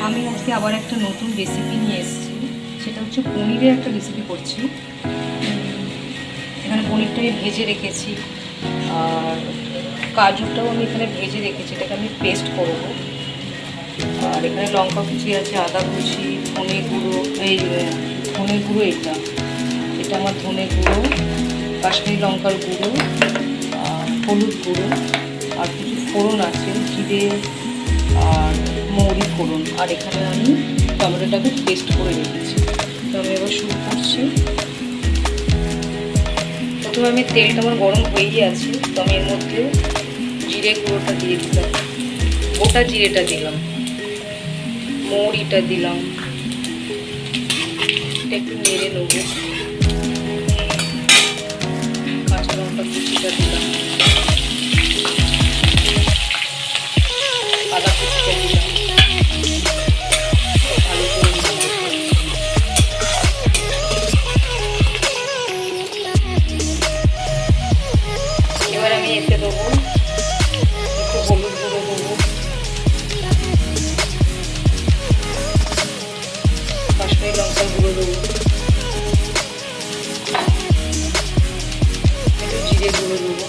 আমি আজকে আবার একটা নতুন রেসিপি নিয়ে এসেছি, সেটা হচ্ছে পনিরের একটা রেসিপি করছি। এখানে পনিরটা আমি ভেজে রেখেছি, আর কাজুটাও আমি এখানে ভেজে রেখেছি, এটাকে আমি পেস্ট করব। আর এখানে লঙ্কা কুচি আছে, আদা কুচি, ধনে গুঁড়ো, এই ধনে গুঁড়ো, এটা আমার ধনে গুঁড়ো, কাশ্মীরি লঙ্কার গুঁড়ো, হলুদ গুঁড়ো, আর কিছু ফোড়ন আছে, জিরে আর মৌরি ফোড়ন। আর এখানে আমি টমেটোটাকে পেস্ট করে রেখেছি। তো আমি এবার শুরু করছি। প্রথমে আমি তেলটা আমার গরম হয়েই আছে, তো আমি এর মধ্যে জিরে গুঁড়োটা দিয়ে দিলাম, গোটা জিরেটা দিলাম, মৌরিটা দিলাম, এটা একটু নেড়ে নেবো। কাঁচা লঙ্কা কুচিটা দিলাম, আদা কুচিটা দিলাম, ভালো করে এবার আমি এতে দেবো একটু হলুদ গুঁড়ো দেবো, কাশ্মীরি লঙ্কার গুঁড়ো দেবো, একটু জিরে গুঁড়ো দেবো,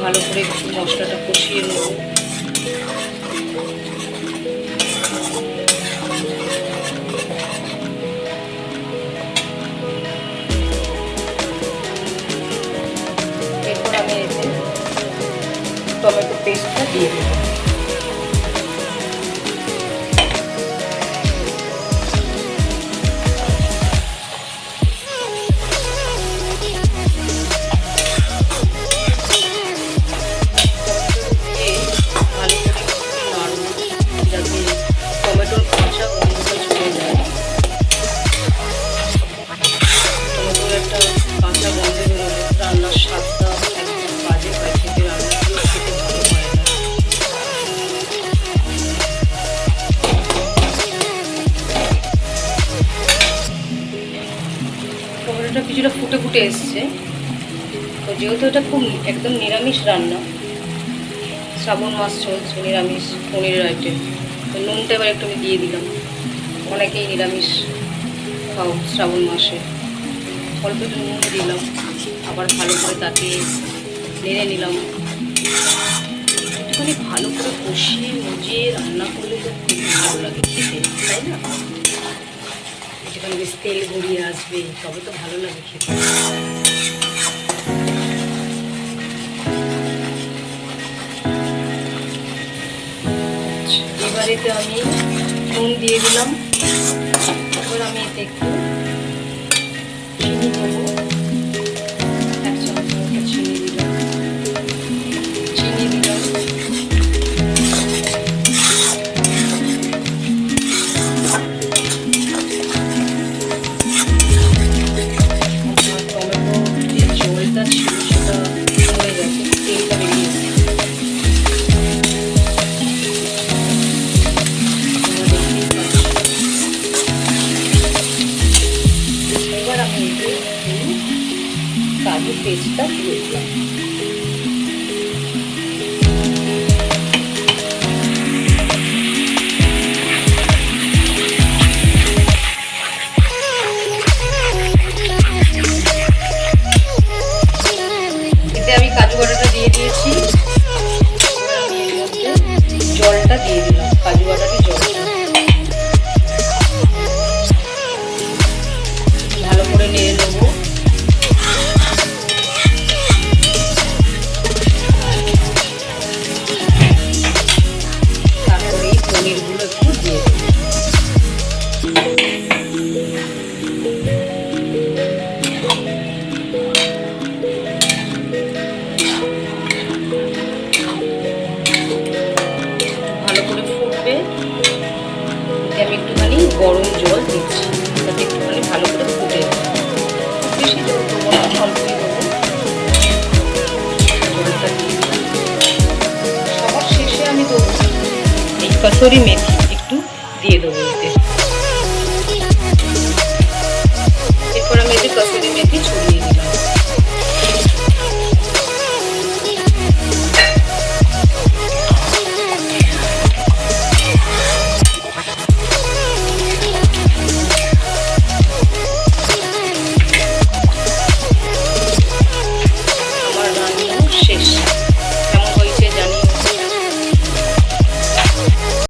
ভালো করে একটু মশলাটা কষিয়ে নেব। এরপর আমি এতে টমেটো পেস্টটা দিয়ে দেবো। টমেটোর কাঁচা গন্ধটা চলে যায়, টমেটোর একটা কাঁচা গন্ধ বেরোলে রান্নার স্বাদটা একদম বাজে হয়, খেতে রান্নাগুলো খেতে ভালো হয় না। টমেটোটা কিছুটা ফুটে ফুটে এসছে, তো যেহেতু এটা খুব একদম নিরামিষ রান্না, শ্রাবণ মাস চলছে, নিরামিষ পনিরের আইটেম, তো নুনটা এবার একটু আমি দিয়ে দিলাম। অনেকেই নিরামিষ খাও শ্রাবণ মাসে, অল্প একটু নুন দিলাম, আবার ভালো করে তাকে নেড়ে নিলাম। একটুখানি ভালো করে কষিয়ে মজিয়ে রান্না করলে তো খুব ভালো লাগে খেতে, তাই না? একটুখানি বেশ তেল গড়িয়ে আসবে, তবে তো ভালো লাগে খেতে। এবারেতে আমি নুন দিয়ে দিলাম, এবার আমি এতে একটু চিনি দেবো, 1 চামচ মতো চিনি দিলাম, টমেটো যে জলটা ছিল সেটা পড়ে গেছে, তেলটা বেরিয়ে গেছে। এবার আমি এতে কাজু পেস্টটা দিয়ে দিলাম। এতে আমি কাজু বাটাটা দিয়ে দিয়েছি, এবার আমি এর মধ্যে জলটা দিয়ে দিলাম, কাজু বাটাটি জলটা ভালো করে নেড়ে নেবো। তারপরে এই পনিরগুলো একটু দিয়ে দেবো। ভালো করে ফুটবে, আমি একটুখানি গরম জল দিচ্ছি, যাতে একটুখানি ভালো করে ফুটে যায়। বেশি জল দেবো না, অল্পই দেবো। জলটা দিয়ে সবার শেষে আমি দেবো এই কসুরি মেথি।